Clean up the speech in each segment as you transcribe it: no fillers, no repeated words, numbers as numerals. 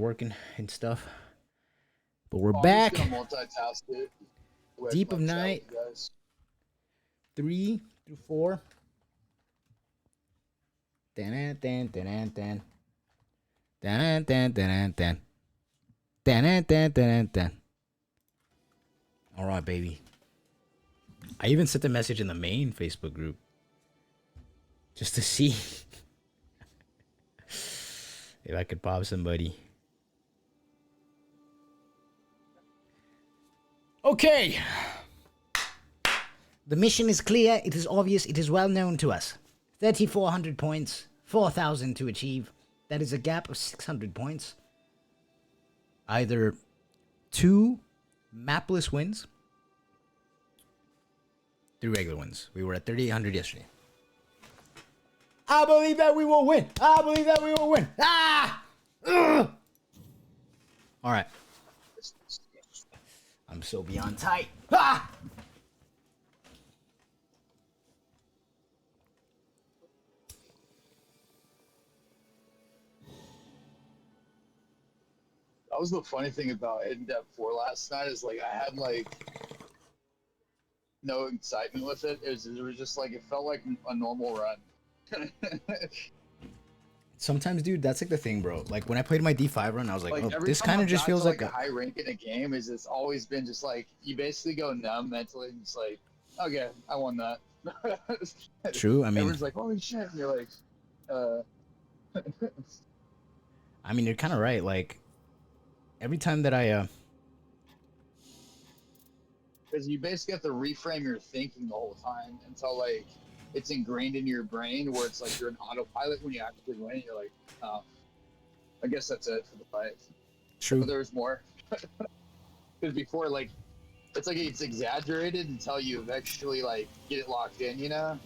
working and stuff. But we're I'm back. just gonna multitask it. Deep of night. 3 through 4. Dan dan dan dan dan dan dan dan dan dan dan dan dan. All right, baby. I even sent a message in the main Facebook group just to see if I could pop somebody. Okay. The mission is clear. It is obvious. It is well known to us. 3,400 points. 4,000 to achieve. That is a gap of 600 points. Either 2 mapless wins, 3 regular wins. We were at 3,800 yesterday. I believe that we will win. I believe that we will win. Ah! Ugh! All right. I'm so beyond tight. Ah! That was the funny thing about in-depth 4 last night is like I had like no excitement with it. It was just like it felt like a normal run. Sometimes, dude, that's like the thing, bro. Like when I played my D5 run, I was like, Like oh, every this time kind of I've just got feels to, like a high rank in a game is it's always been just like you basically go numb mentally and it's like, okay, I won that. True. I mean, everyone's like, holy shit, and you're like, I mean, you're kind of right. Like every time that I because you basically have to reframe your thinking the whole time until like it's ingrained in your brain where it's like you're an autopilot when you actually win. You're like, oh, I guess that's it for the fight. True. But there's more. Because before, like, it's like it's exaggerated until you eventually like get it locked in, you know?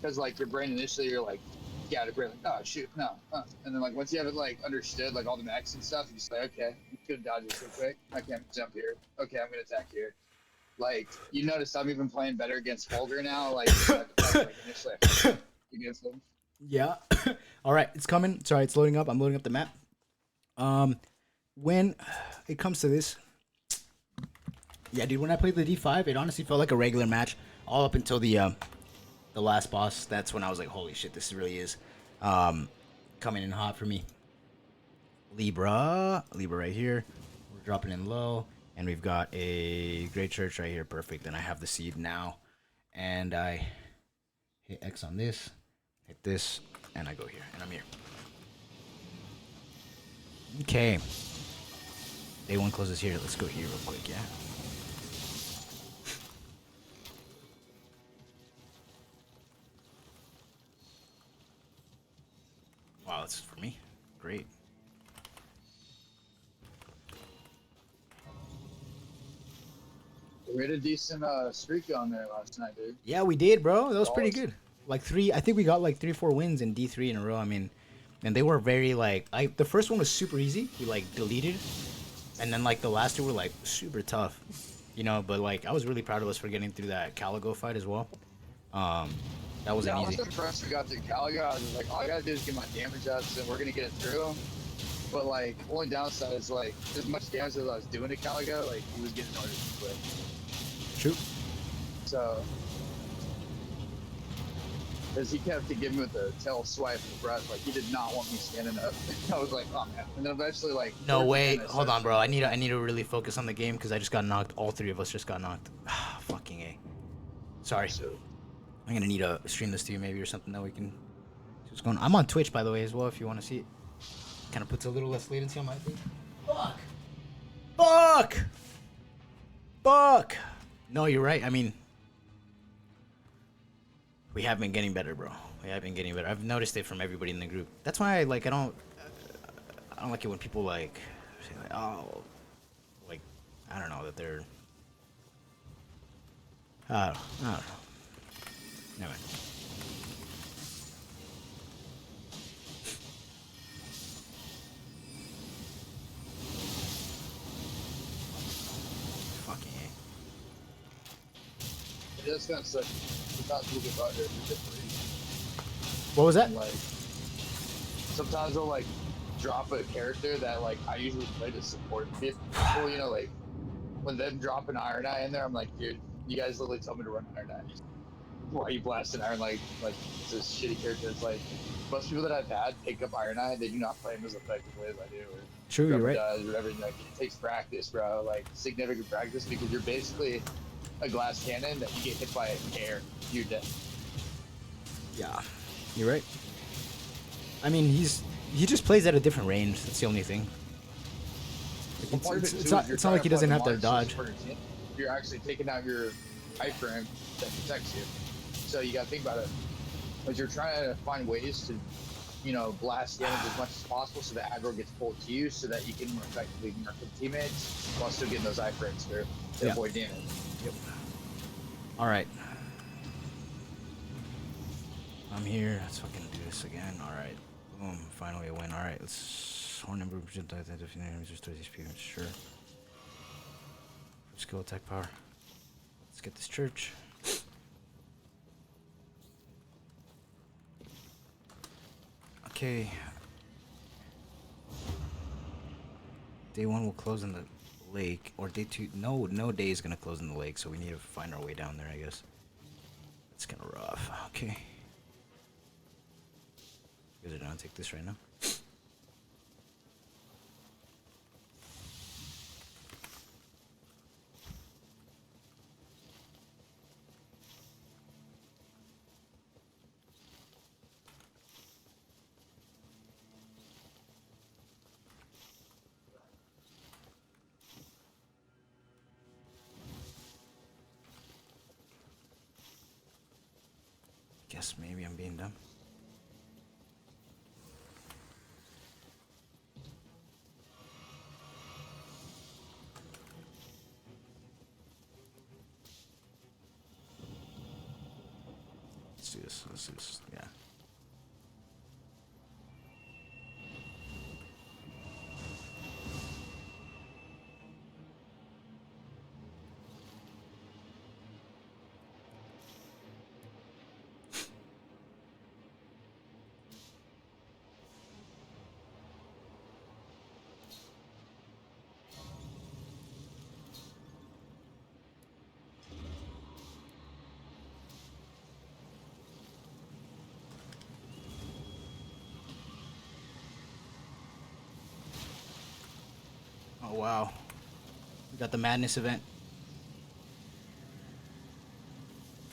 Because like your brain initially, you're like, yeah, the brain like, oh shoot, no, and then like once you have it like understood, like all the mechs and stuff, you just like, okay, I'm gonna dodge this real quick. I can't jump here. Okay, I'm gonna attack here. Like you notice I'm even playing better against Folger now. Like, initially against him. Yeah. All right, it's coming. Sorry, it's loading up. I'm loading up the map. When it comes to this, yeah, dude, when I played the D5, it honestly felt like a regular match all up until the last boss. That's when I was like, holy shit, this really is coming in hot for me. Libra right here. We're dropping in low, and we've got a Great Church right here. Perfect. Then I have the seed now, and I hit X on this, hit this, and I go here, and I'm here. Okay. Day 1 closes here. Let's go here real quick, yeah? Wow, that's for me. Great. We had a decent streak on there last night, dude. Yeah, we did, bro. That was pretty good. Like 3, I think we got like 3-4 wins in D3 in a row. I mean, and they were very like, the first one was super easy. We like deleted, and then like the last 2 were like super tough, you know. But like I was really proud of us for getting through that Caligo fight as well. That wasn't easy. I was impressed we got through Caligo. I was like, all I gotta do is get my damage ups, and we're gonna get it through. But like, only downside is like, as much damage as I was doing to Caligo, like he was getting harder to quit. True. So, because he kept giving me with the tail swipe of the breath, like he did not want me standing up. I was like, oh man. And then eventually, like, no way. Hold on, bro. I need to really focus on the game because I just got knocked. All 3 of us just got knocked. Fucking A. Sorry. I'm gonna need to stream this to you maybe or something that we can see what's going on. I'm on Twitch, by the way, as well, if you want to see it. Kind of puts a little less latency on my thing. Fuck! Fuck! Fuck! No, you're right. I mean, we have been getting better, bro. We have been getting better. I've noticed it from everybody in the group. That's why I like I don't like it when people like say like, oh, like I don't know that they're I don't know. Anyway. Fucking A. It is kind of suck. Sometimes we'll get better. What was that? Like, sometimes they'll like drop a character that like I usually play to support people, you know, like when them dropping Iron Eye in there, I'm like, dude, you guys literally tell me to run Iron Eye. Why are you blasting Iron like it's this shitty character? It's like most people that I've had pick up Iron Eye, they do not play him as effectively as I do, or True, you're Drummer right. does, or whatever. Like it takes practice, bro. Like significant practice because you're basically a glass cannon that you get hit by air, you're dead. Yeah, you're right. I mean, he just plays at a different range. That's the only thing. Like, it's not like he doesn't have to dodge. You're actually taking out your iframe that protects you. So you got to think about it. As you're trying to find ways to, you know, blast damage as much as possible so that aggro gets pulled to you so that you can more effectively mark with teammates while still getting those iframes to avoid damage. Yep. All right. I'm here. Let's fucking do this again. All right. Boom. Finally a win. All right. Let's horn number projectile that if you restore HP. Sure. Skill attack power. Let's get this church. Okay. Day 1 will close in the lake, or day 2. No day is gonna close in the lake, so we need to find our way down there, I guess. It's kind of rough. Okay. You guys are down. Take this right now. Guess maybe I'm being dumb. Let's do this. Let's do this. Yeah. Oh wow. We got the madness event.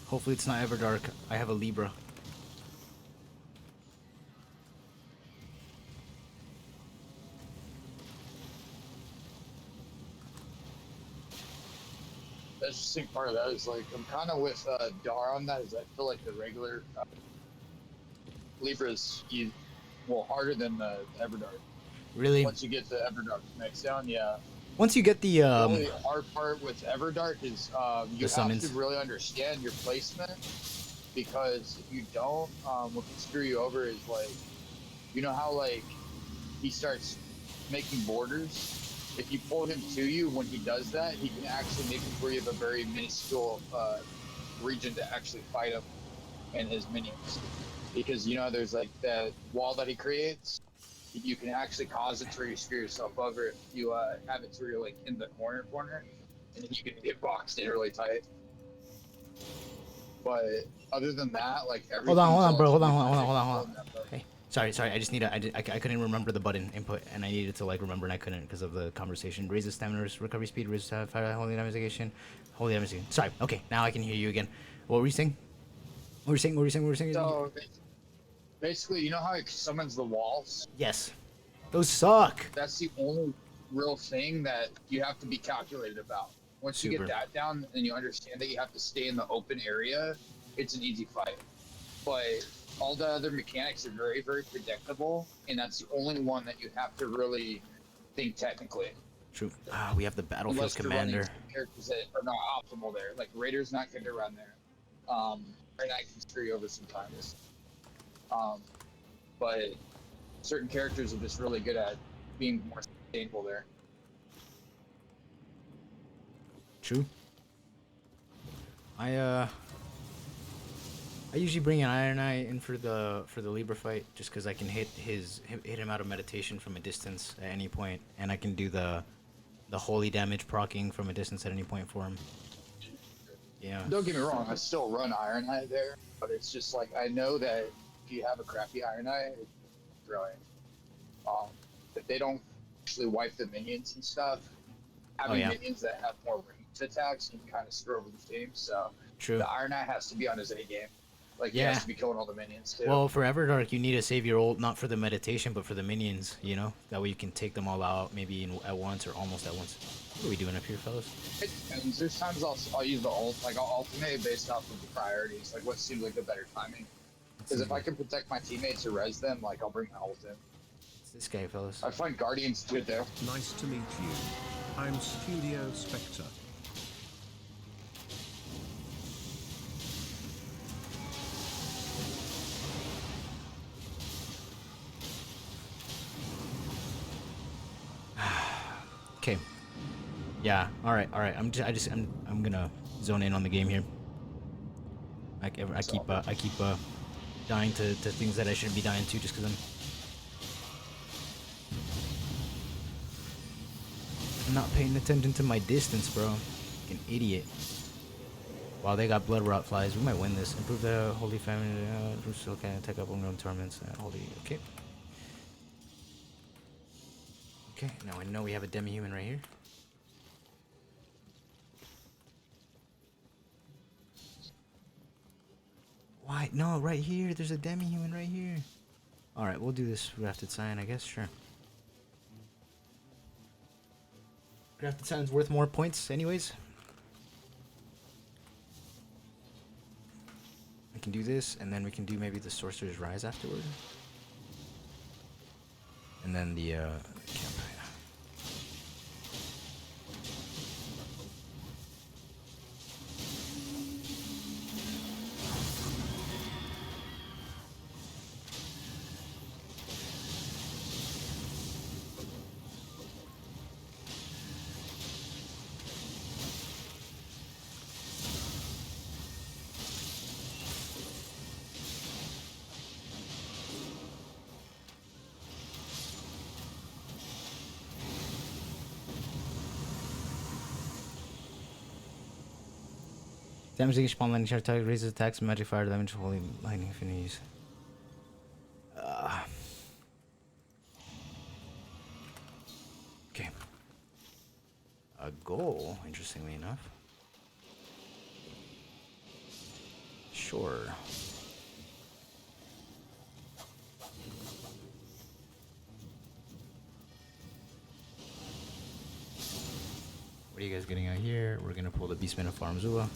Hopefully it's not Everdark. I have a Libra. The interesting part of that is like I'm kind of with Dar on that. Is I feel like the regular Libras harder than the Everdark. Really? Once you get the Everdark mix down, yeah. Once you get the The only hard part with Everdark is you have summons. to really understand your placement, because if you don't, what can screw you over is like, you know how like he starts making borders. If you pull him to you when he does that, he can actually make it where you have a very minuscule region to actually fight him and his minions. Because you know there's like that wall that he creates. You can actually cause it to where you screw yourself over if you have it to where you're like in the corner, and then you can get boxed in really tight. But other than that, like everything. Hold on, bro. Hold on. Hey, sorry. I just need I couldn't remember the button input, and I needed to like remember, and I couldn't because of the conversation. Raise the stamina, recovery speed, raise the fire, holy investigation, holy investigation. Sorry. Okay, now I can hear you again. What were you saying? What were you saying? So basically, you know how it summons the walls? Yes. Those suck. That's the only real thing that you have to be calculated about. Once you get that down and you understand that you have to stay in the open area, it's an easy fight. But all the other mechanics are very, very predictable, and that's the only one that you have to really think technically. True. We have the battlefield commander. Characters that are not optimal there. Like Raider's not going to run there. Right, I can screw you over sometimes. But certain characters are just really good at being more sustainable there. True. I usually bring an Iron Eye in for the Libra fight, just because I can hit him out of meditation from a distance at any point, and I can do the holy damage proccing from a distance at any point for him. Yeah. Don't get me wrong, I still run Iron Eye there, but it's just like I know that if you have a crappy Iron Eye, it's brilliant. If they don't actually wipe the minions and stuff, having minions that have more ranged attacks can kind of screw over the team. So True. the Iron Eye has to be on his A game. Like he has to be killing all the minions too. Well, for Everdark, you need to save your ult not for the meditation, but for the minions. You know, that way you can take them all out, maybe at once or almost at once. What are we doing up here, fellas? It depends. There's times I'll use the ult, like I'll alternate based off of the priorities, like what seems like the better timing. Because if I can protect my teammates or res them, like I'll bring my ult in. It's this guy, fellas. I find Guardians good there. Nice to meet you. I'm Studio Spectre. Okay. Yeah. All right. I'm gonna zone in on the game here. I keep dying to things that I shouldn't be dying to just because I'm not paying attention to my distance, bro. Like an idiot. Wow, they got blood rot flies. We might win this. Improve the holy family. Still can attack up on torments. Holy. Okay. Okay. Now I know we have a demi-human right here. Why? No, right here. There's a demi-human right here. Alright, we'll do this Grafted Scion, I guess. Sure. Grafted Scion's worth more points anyways. I can do this, and then we can do maybe the Sorcerer's Rise afterward. And then the campaign. Damage against spawn lightning charge target raises attacks, magic fire damage, holy lightning affinities. Okay. A goal, interestingly enough. Sure. What are you guys getting out here? We're gonna pull the Beastman of Farmzula.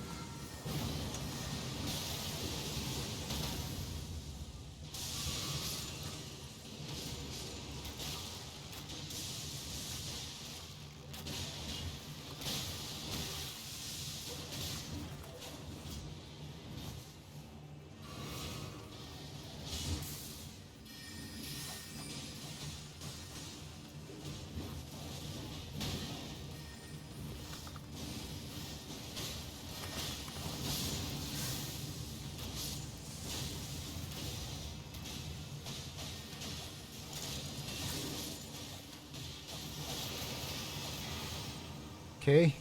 Okay.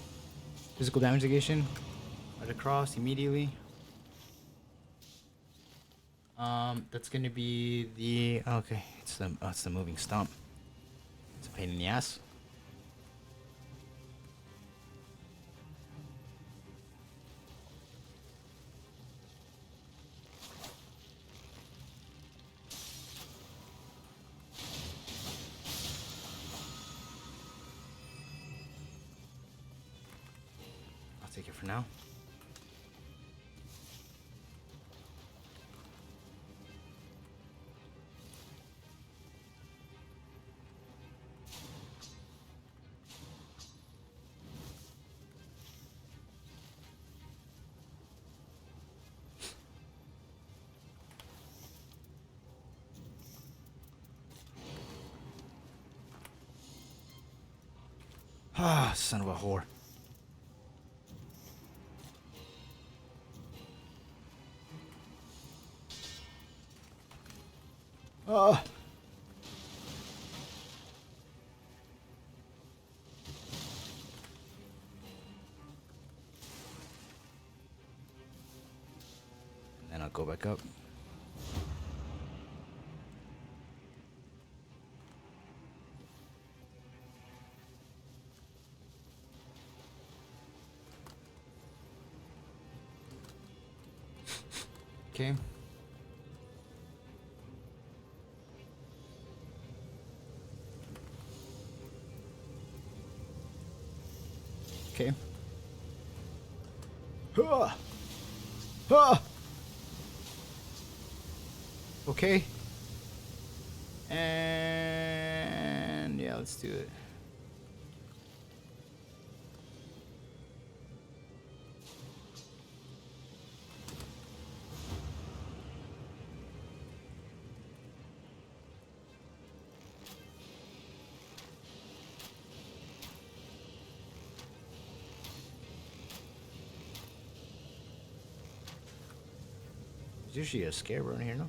Physical damage negation. Right across immediately. That's gonna be the okay. It's the moving stomp. It's a pain in the ass. Take it for now. Ah, son of a whore. Oh. And then I'll go back up. Okay. Okay. Huh. Huh. Okay. And yeah, let's do it. There's usually a scarecrow in here, no?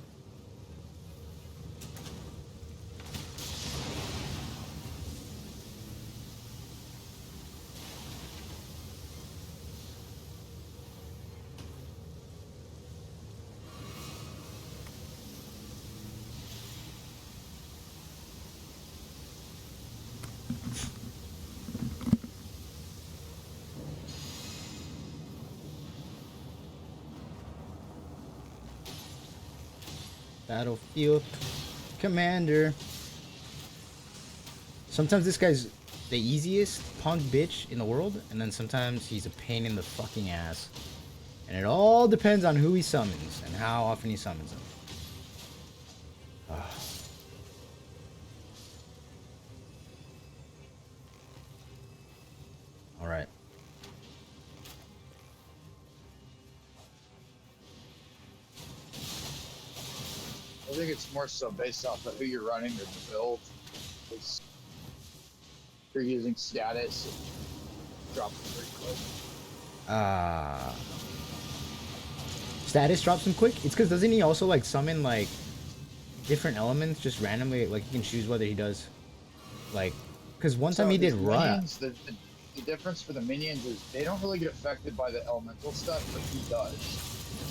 Battlefield Commander. Sometimes this guy's the easiest punk bitch in the world, and then sometimes he's a pain in the fucking ass. And it all depends on who he summons and how often he summons them. Alright. I think it's more so based off of who you're running or the build. If you're using status, it drops it pretty quick. Status drops him quick? It's because doesn't he also like summon like different elements just randomly? Like you can choose whether he does like, because one time he did minions, the difference for the minions is they don't really get affected by the elemental stuff, but he does.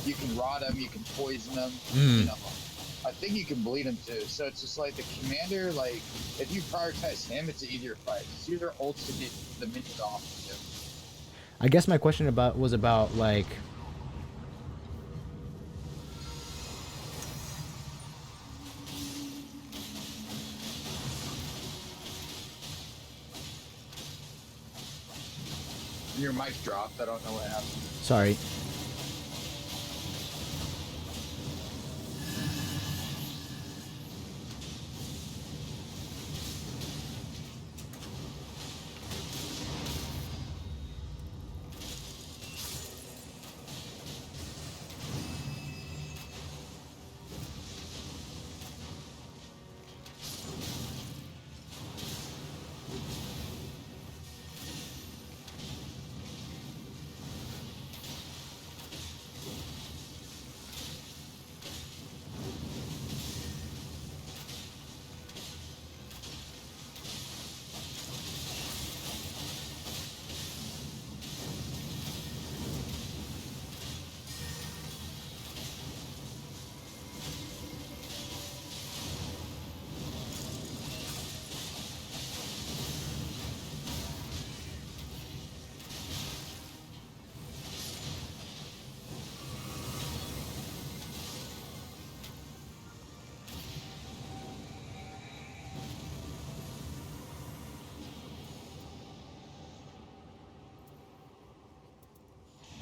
You can rot them, you can poison them, you know. I think you can bleed him too. So it's just like the commander, like if you prioritize him, it's an easier fight. It's either ults to get the minions off of him. I guess my question was about like Your mic dropped. I don't know what happened. sorry.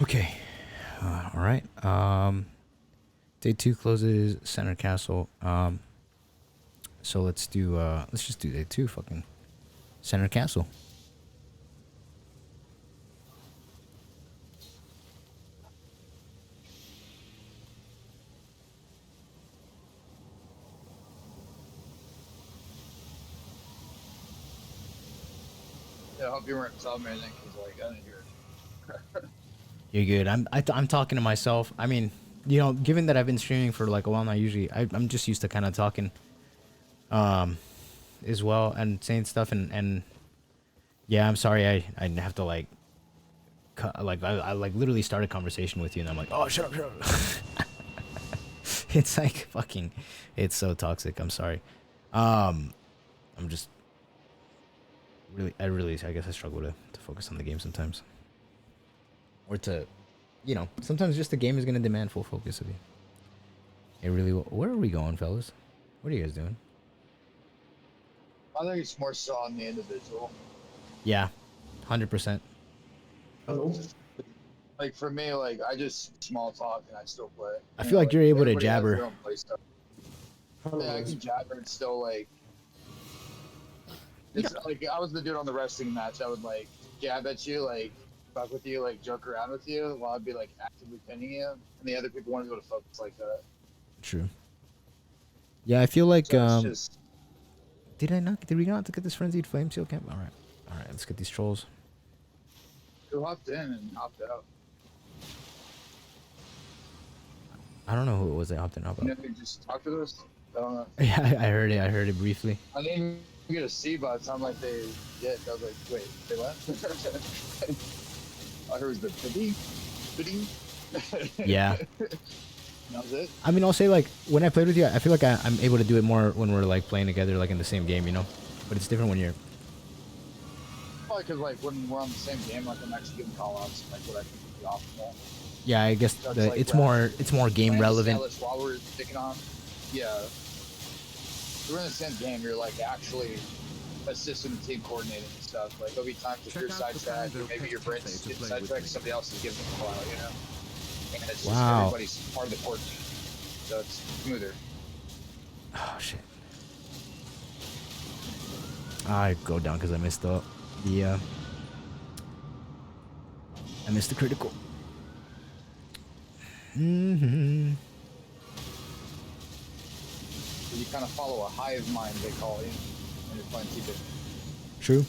Okay. All right. Day 2 closes Center Castle. So let's just do day 2 fucking Center Castle. Yeah, I hope you weren't telling me anything because like I didn't hear it. You're good. I'm talking to myself. I mean, you know, given that I've been streaming for like a while now, usually I'm just used to kind of talking as well, and saying stuff, and yeah, I'm sorry, I have to like I like literally start a conversation with you and I'm like, oh, shut up, shut up. It's like fucking, it's so toxic. I'm sorry. I'm just really, I guess I struggle to focus on the game sometimes, or to, sometimes just the game is gonna demand full focus of you. It really will. Where are we going, fellas? What are you guys doing? I think it's more so on the individual. Yeah, 100%. Oh. Like for me, like I just small talk and I still play. I feel like Like you're able to everybody has jabber. their own play stuff. Yeah, I can jabber and still like. It's like I was the dude on the wrestling match. I would like jab at you, like fuck with you, like joke around with you, while I'd be like actively pinning you, and the other people wanted to go to focus like that. True. Yeah, I feel like So it's just. did we not get this frenzied flame seal camp? All right, let's get these trolls. Who hopped in and hopped out? I don't know who it was that hopped in. You know, you just talk to us. I don't know. Yeah, I heard it briefly. I didn't even get a C by the time like they did. I was like, wait, they left? I heard the bidding. Yeah. That was it. I mean, I'll say like when I played with you, I feel like I'm able to do it more when we're like playing together, like in the same game, But it's different when you're. Probably because like when we're on the same game, like I'm actually giving call outs, like what I think would be optimal. Yeah, I guess That's like it's more game relevant. While we're sticking on, yeah. We're in the same game. You're like actually assisting the team coordinating and stuff. Like there'll be times if you're sidetracked or maybe your brain's getting sidetracked, somebody else is giving a call out, And it's just everybody's part of the court team, so it's smoother. Oh shit! I go down because I missed the I missed the critical. Mm-hmm. So you kind of follow a hive mind, they call you, when you're playing TP. True.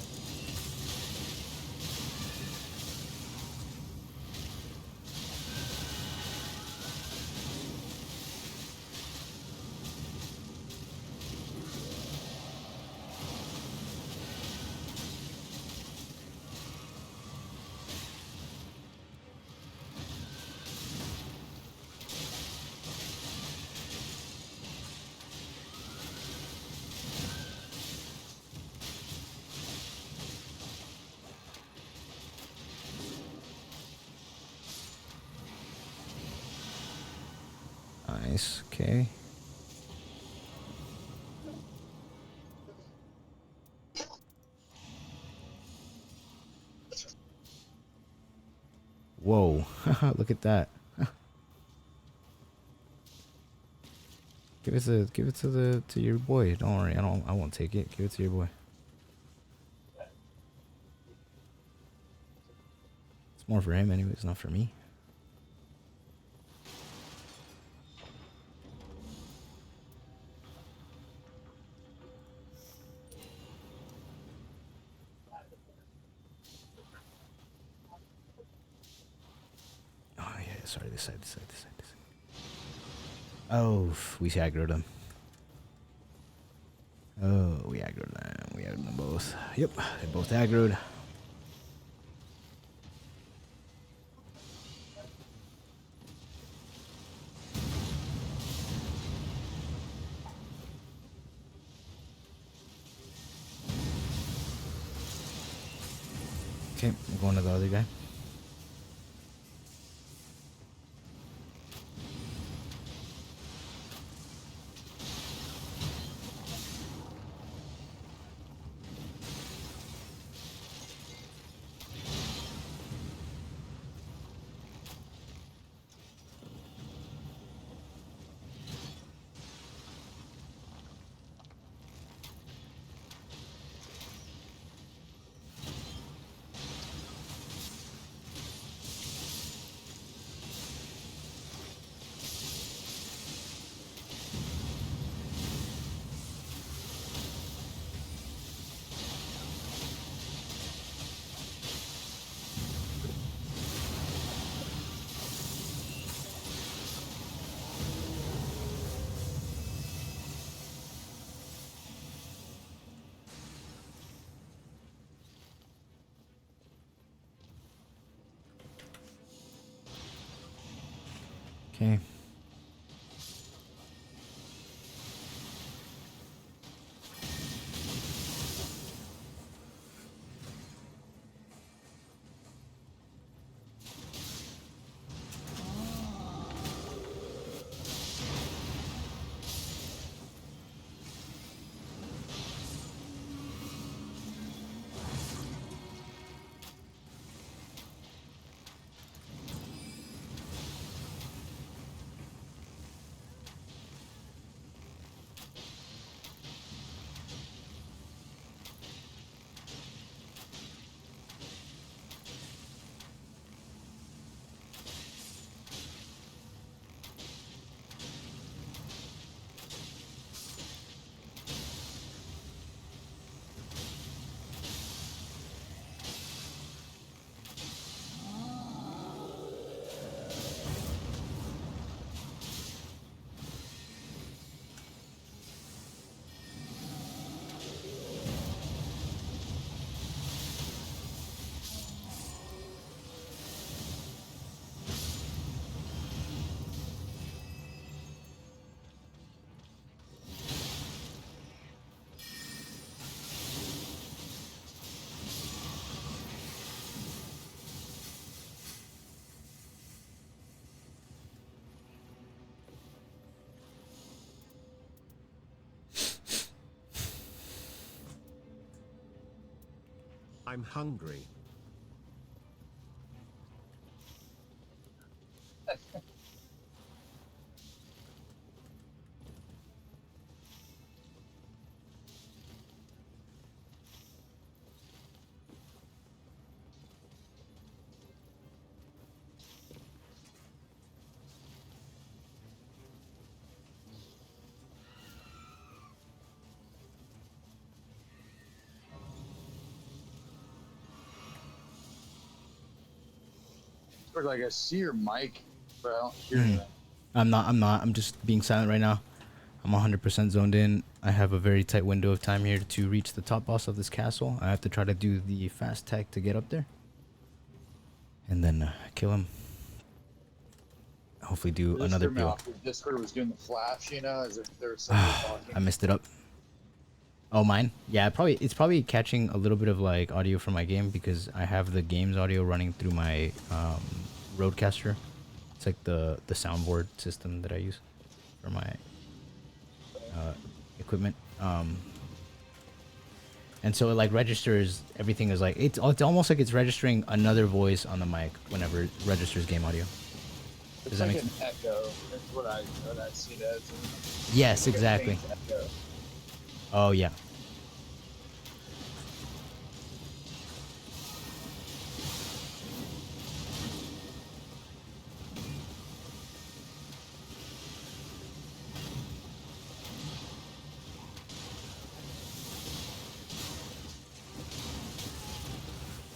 Nice. Okay. Whoa! Look at that. Give it to your boy. Don't worry, I won't take it. Give it to your boy. It's more for him anyway. It's not for me. Oh yeah, sorry. This side. Oh, we aggroed him. Oh, we aggroed them. We aggroed them both. Yep, they both aggroed. Okay, I'm going to the other guy. Okay. I'm hungry. Or like I see your mic, but I don't hear Mhm. anything. I'm not. I'm just being silent right now. I'm 100% zoned in. I have a very tight window of time here to reach the top boss of this castle. I have to try to do the fast tech to get up there. And then kill him. Hopefully do This another threw me PO. off. Your Discord was doing the flash, you know, as if there was somebody talking. I messed it up. Oh, mine? Yeah, it's probably catching a little bit of like audio from my game because I have the game's audio running through my Rodecaster. It's like the soundboard system that I use for my equipment. And so it like registers everything is like it's almost like it's registering another voice on the mic whenever it registers game audio. It's that like make an echo. That's what I see it as. Yes, Like a exactly. faint echo. Oh yeah.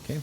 Okay.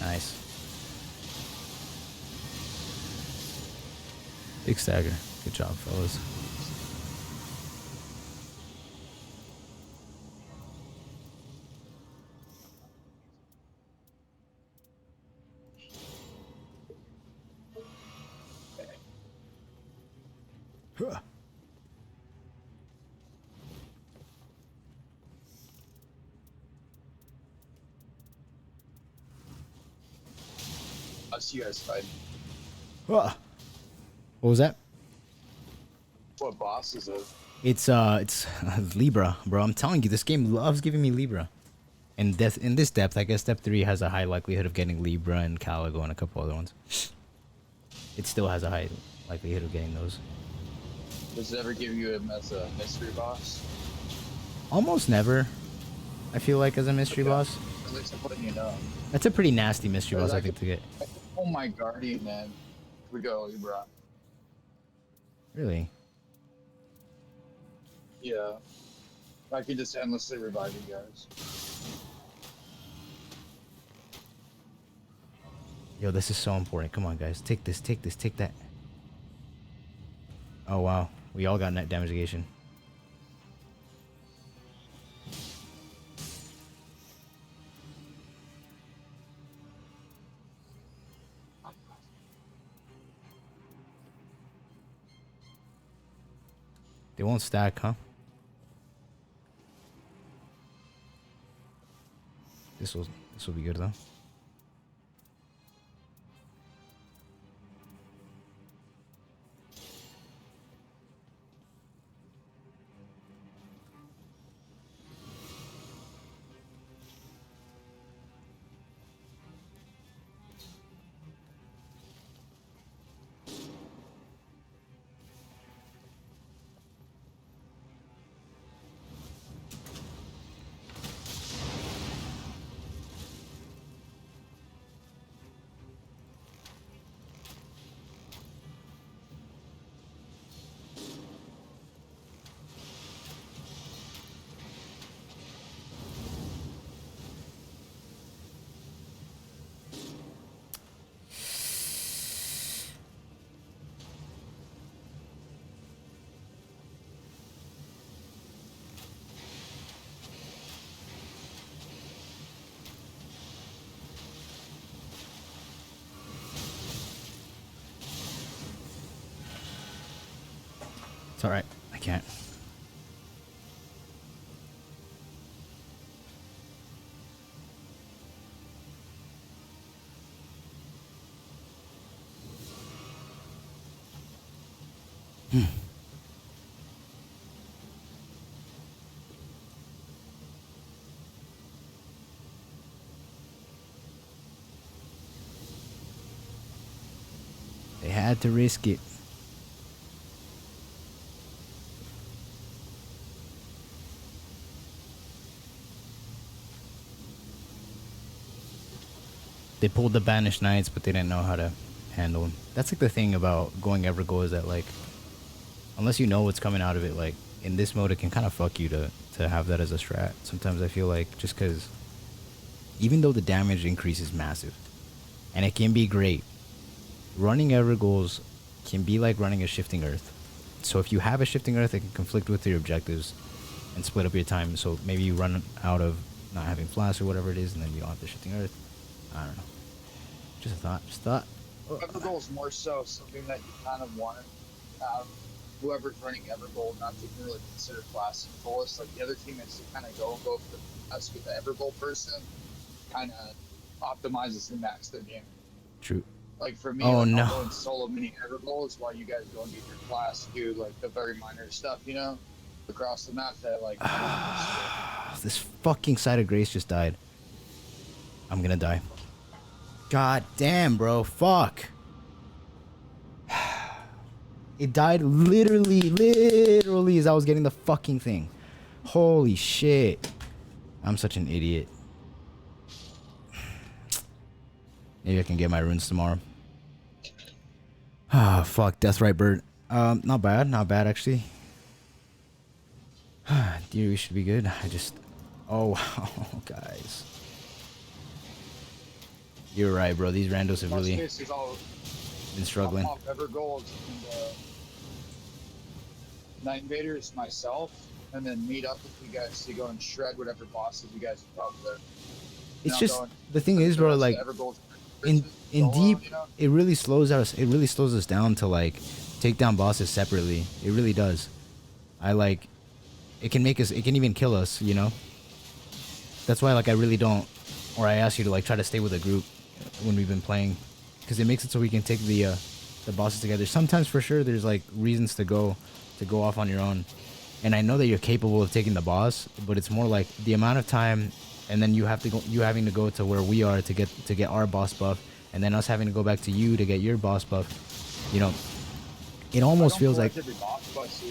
Nice. Big stagger. Good job, fellas. Huh. I see you guys fighting. What was that? What boss is it? It's Libra, bro. I'm telling you, this game loves giving me Libra. And in this depth, I guess Step 3 has a high likelihood of getting Libra and Caligo and a couple other ones. It still has a high likelihood of getting those. Does it ever give you him as a mystery boss? Almost never, I feel like, as a mystery boss. At least I'm letting you know. That's a pretty nasty mystery boss, I think, to get. Oh my guardian, man. We go, Libra. Really? Yeah. I can just endlessly revive you guys. Yo, this is so important. Come on, guys. Take this, take that. Oh, wow. We all got net damage negation. They won't stack, huh? This will be good though. It's alright. I can't. They had to risk it. They pulled the Banished Knights, but they didn't know how to handle them. That's like the thing about going Evergold, is that like, unless you know what's coming out of it, like in this mode, it can kind of fuck you to have that as a strat. Sometimes I feel like, just because even though the damage increase is massive, and it can be great, running Evergolds can be like running a Shifting Earth. So if you have a Shifting Earth, it can conflict with your objectives and split up your time. So maybe you run out of not having Flash or whatever it is, and then you don't have the Shifting Earth. I don't know. Just a thought. Just thought. Evergold is more so something that you kind of want to have whoever's running Evergold not to really consider class and fullest. Like the other teammates to kind of go for the best with the Evergold person, kind of optimizes and max their game. True. Like for me, Oh, like, no. I'll go and solo mini Evergolds while you guys go and get your class, do like the very minor stuff, you know, across the map that like. This fucking Side of Grace just died. I'm gonna die. God damn, bro. Fuck. It died literally as I was getting the fucking thing. Holy shit. I'm such an idiot. Maybe I can get my runes tomorrow. Ah, fuck. Deathrite Bird. Not bad. Not bad, actually. Dear, we should be good. I just... Oh, wow, guys. You're right, bro. These randos have really been struggling. Off Evergold and Night Invaders myself, and then meet up with you guys to go and shred whatever bosses you guys have out there. It's just the thing is, bro. Like in deep, you know? It really slows us. It really slows us down to like take down bosses separately. It really does. It can make us. It can even kill us. You know. That's why like I really don't, or I ask you to like try to stay with a group when we've been playing, because it makes it so we can take the the bosses together. Sometimes for sure there's like reasons to go off on your own. And I know that you're capable of taking the boss, but it's more like the amount of time, and then you having to go to where we are to get our boss buff, and then us having to go back to you to get your boss buff. You know, it almost feels like every boss buff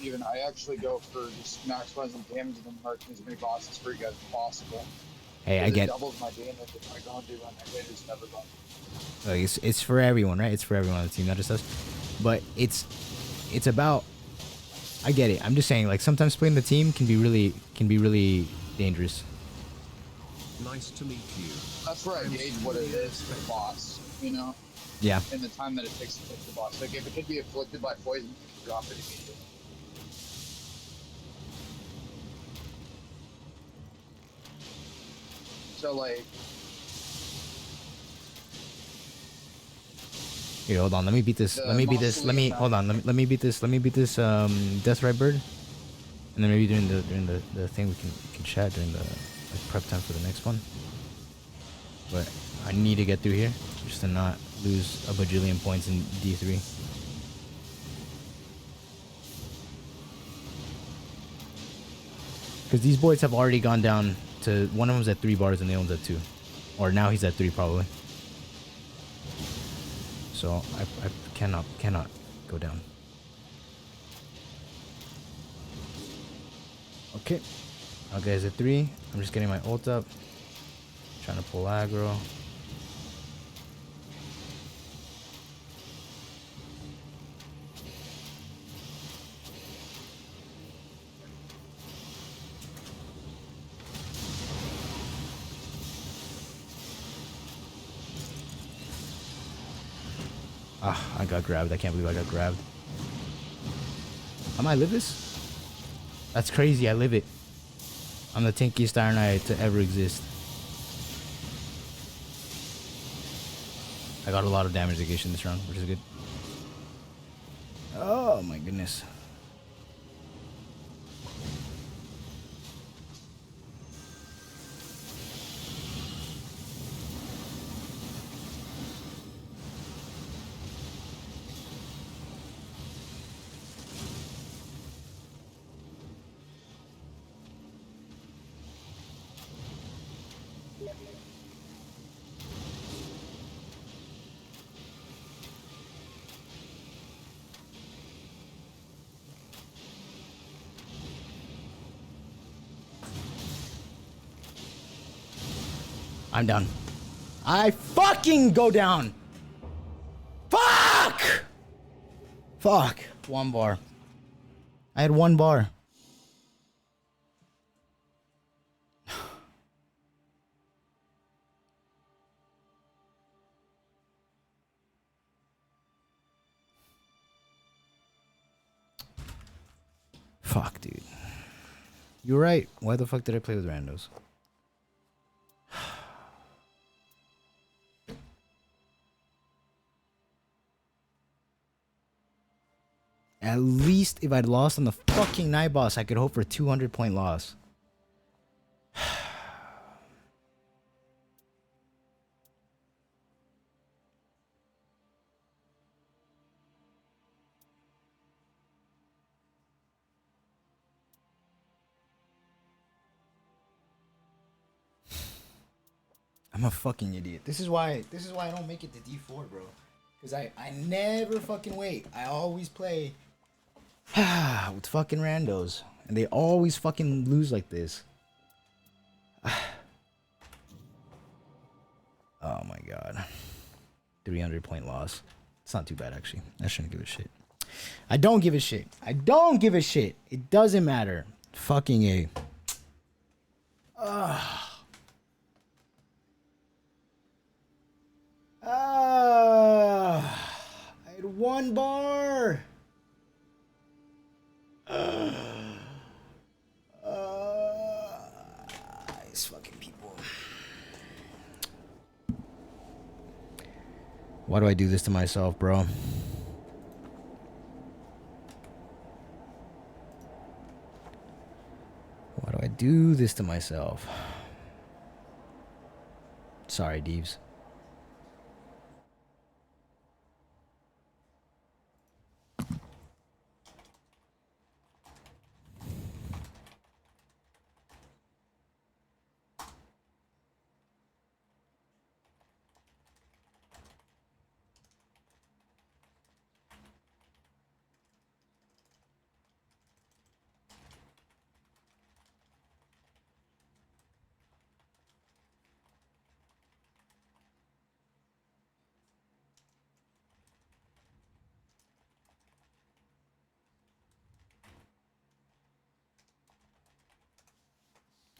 even I actually go for just maximizing damage and then marking as many bosses for you guys as possible. hey, I get doubles my damage if I go and do run my damage never done. like it's for everyone, right? It's for everyone on the team, not just us. But it's about, I get it. I'm just saying, like, sometimes playing the team can be really dangerous. Nice to meet you. That's where I gauge what it is for the boss, you know? Yeah. And the time that it takes to fix the boss. Like, if it could be afflicted by poison, you can drop it immediately. So, like... Here, hold on. Let me beat this. Let me beat this. Let me hold on. Let me beat this. Let me beat this. Death Right Bird, and then maybe during the thing we can chat during the like prep time for the next one. But I need to get through here just to not lose a bajillion points in D3. Because these boys have already gone down to, one of them's at 3 bars and the other one's at 2, or now he's at 3 probably. So I cannot go down. Okay. Okay, is it 3? I'm just getting my ult up. Trying to pull aggro. Ah, I got grabbed. I can't believe I got grabbed. I might live this? That's crazy. I live it. I'm the tankiest Iron Eye to ever exist. I got a lot of damage negation this round, which is good. Oh my goodness. I'm down. I fucking go down. Fuck! Fuck. 1 bar. I had 1 bar. Fuck, dude. You're right. Why the fuck did I play with randos? At least if I'd lost on the fucking night boss, I could hope for a 200-point loss. I'm a fucking idiot. This is why I don't make it to D4, bro. Cause I never fucking wait. I always play with fucking randos, and they always fucking lose like this. Oh my god. 300-point loss. It's not too bad, actually. I shouldn't give a shit. I don't give a shit. I don't give a shit. It doesn't matter. Fucking A. I had 1 bar. These fucking people. Why do I do this to myself, bro? Why do I do this to myself? Sorry, Deeves.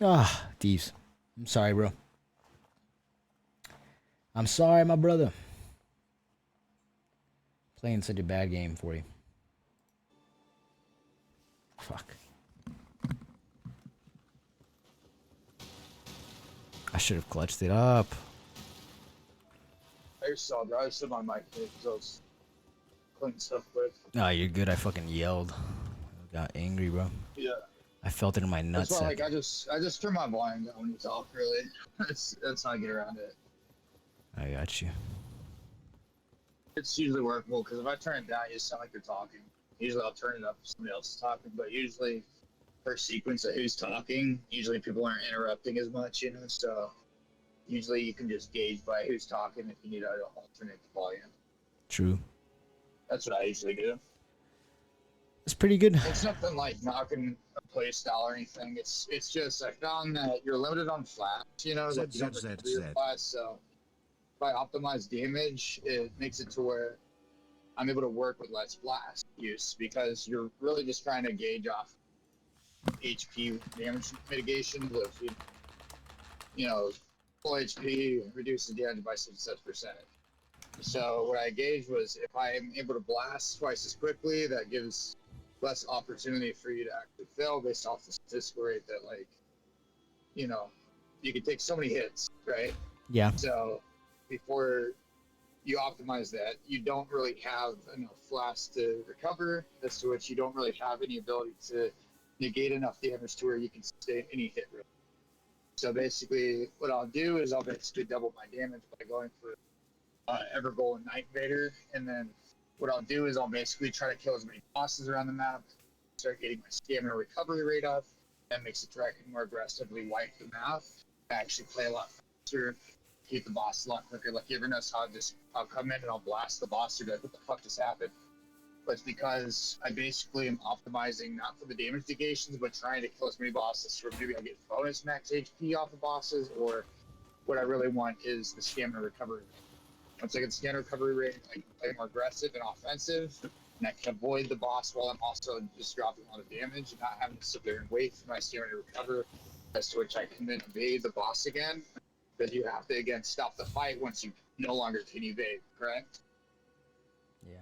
Ah, Thieves. I'm sorry, bro. I'm sorry, my brother. Playing such a bad game for you. Fuck. I should have clutched it up. I just saw, bro. I just said my mic because I was cleaning stuff quick. Nah, you're good. I fucking yelled. I got angry, bro. Yeah. I felt it in my That's why, nutsack. like, I just turn my volume down when you talk. Really, that's how I get around it. I got you. It's usually workable because if I turn it down, you just sound like you're talking. Usually, I'll turn it up if somebody else is talking, but usually, per sequence of who's talking, usually people aren't interrupting as much, you know. So usually, you can just gauge by who's talking if you need to alternate the volume. True. That's what I usually do. It's pretty good. It's nothing like knocking a play style or anything. It's just I found that you're limited on flash, you know, like you don't recover your flash. So if I optimize damage, it makes it to where I'm able to work with less blast use because you're really just trying to gauge off HP damage mitigation with you know full HP reduces damage by 6%. So what I gauged was if I am able to blast twice as quickly, that gives less opportunity for you to actually fail based off the statistical rate that, like, you know, you can take so many hits, right? Yeah. So before you optimize that, you don't really have enough flash to recover, as to which you don't really have any ability to negate enough damage to where you can sustain any hit rate. So basically, what I'll do is I'll basically double my damage by going for Evergoal and Night Invader, and then what I'll do is I'll basically try to kill as many bosses around the map, start getting my stamina recovery rate up. That makes it so I can more aggressively wipe the map, actually play a lot faster, keep the boss a lot quicker. Like, you ever notice how I'll come in and I'll blast the boss, you're like, what the fuck just happened? But it's because I basically am optimizing not for the damage negations, but trying to kill as many bosses. So maybe I get bonus max HP off the bosses, or what I really want is the stamina recovery. Once I get stamina recovery rate, I can play more aggressive and offensive, and I can avoid the boss while I'm also just dropping a lot of damage and not having to sit there and wait for my stamina to recover, as to which I can then evade the boss again. Because you have to, again, stop the fight once you no longer can evade, correct? Yeah.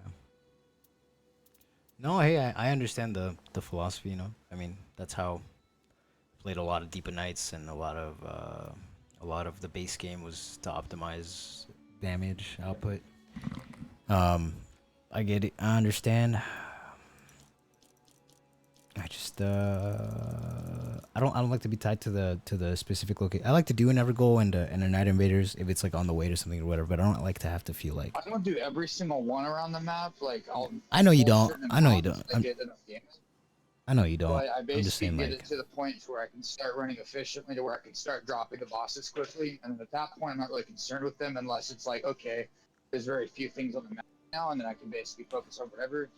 No, hey, I understand the philosophy, you know. I mean, that's how I played a lot of Deep Nights, and a lot of the base game was to optimize damage output. I get it. I understand. I just I don't like to be tied to the specific location. I like to do an Evergoal and a Night Invaders if it's like on the way to something or whatever, but I don't like to have to feel like I don't do every single one around the map. Like, I know you pull a don't. certain I know you amount don't. to get enough damage. I know you don't. But I I'm just basically saying get like it to the point where I can start running efficiently, to where I can start dropping the bosses quickly. And at that point, I'm not really concerned with them unless it's like, okay, there's very few things on the map now, and then I can basically focus on whatever.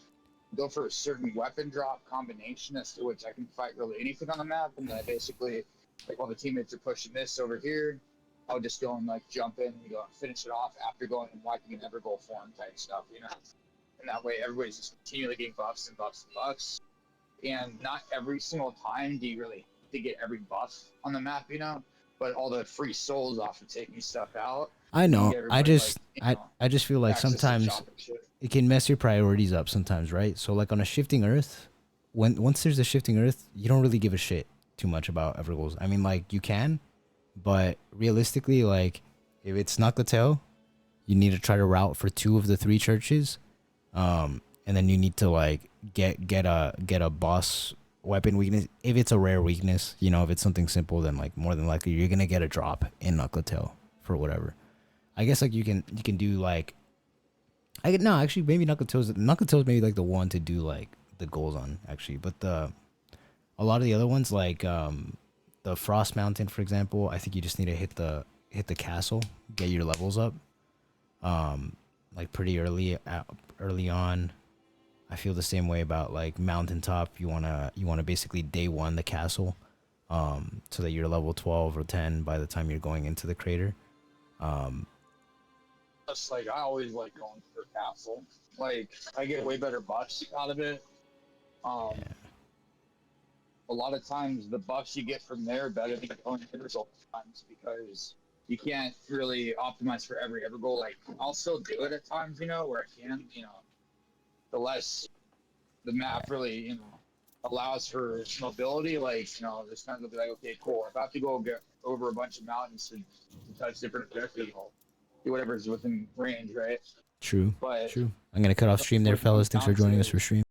Go for a certain weapon drop combination as to which I can fight really anything on the map, and then I basically, like, while the teammates are pushing this over here, I'll just go and like jump in and go and finish it off after going and wiping an Evergoal form type stuff, you know. And that way, everybody's just continually getting buffs and buffs and buffs. And not every single time do you really have to get every buff on the map, you know. But all the free souls often taking stuff out. I You can know. get everybody, like, you know, I just feel like access to sometimes shop and shit. it can mess your priorities up sometimes, right? So like on a shifting earth, once there's a shifting earth, you don't really give a shit too much about Evergoals. I mean, like, you can, but realistically, like, if it's Nakateo, you need to try to route for 2 of the 3 churches, and then you need to like get a boss weapon weakness. If it's a rare weakness, you know, if it's something simple, then like more than likely you're gonna get a drop in Nakateo for whatever. I guess like you can do like no, actually maybe Nakato's maybe like the one to do like the goals on, actually, but a lot of the other ones, like the Frost Mountain, for example, I think you just need to hit the castle, get your levels up, like pretty early on. I feel the same way about like Mountaintop. You wanna basically day one the castle, so that you're level 12 or 10 by the time you're going into the crater. Just like, I always like going for castle. Like, I get way better buffs out of it. a lot of times the buffs you get from there are better than going Evergoal times because you can't really optimize for every Evergoal. Like I'll still do it at times, you know, where I can, you know, the less the map really, you know, allows for mobility. Like, you know, there's times I'll be like, okay, cool. If I have to go get over a bunch of mountains to touch different objectives, I'll do whatever's within range, right? True. But True. I'm gonna cut off stream there, fellas. Thanks for joining us for stream.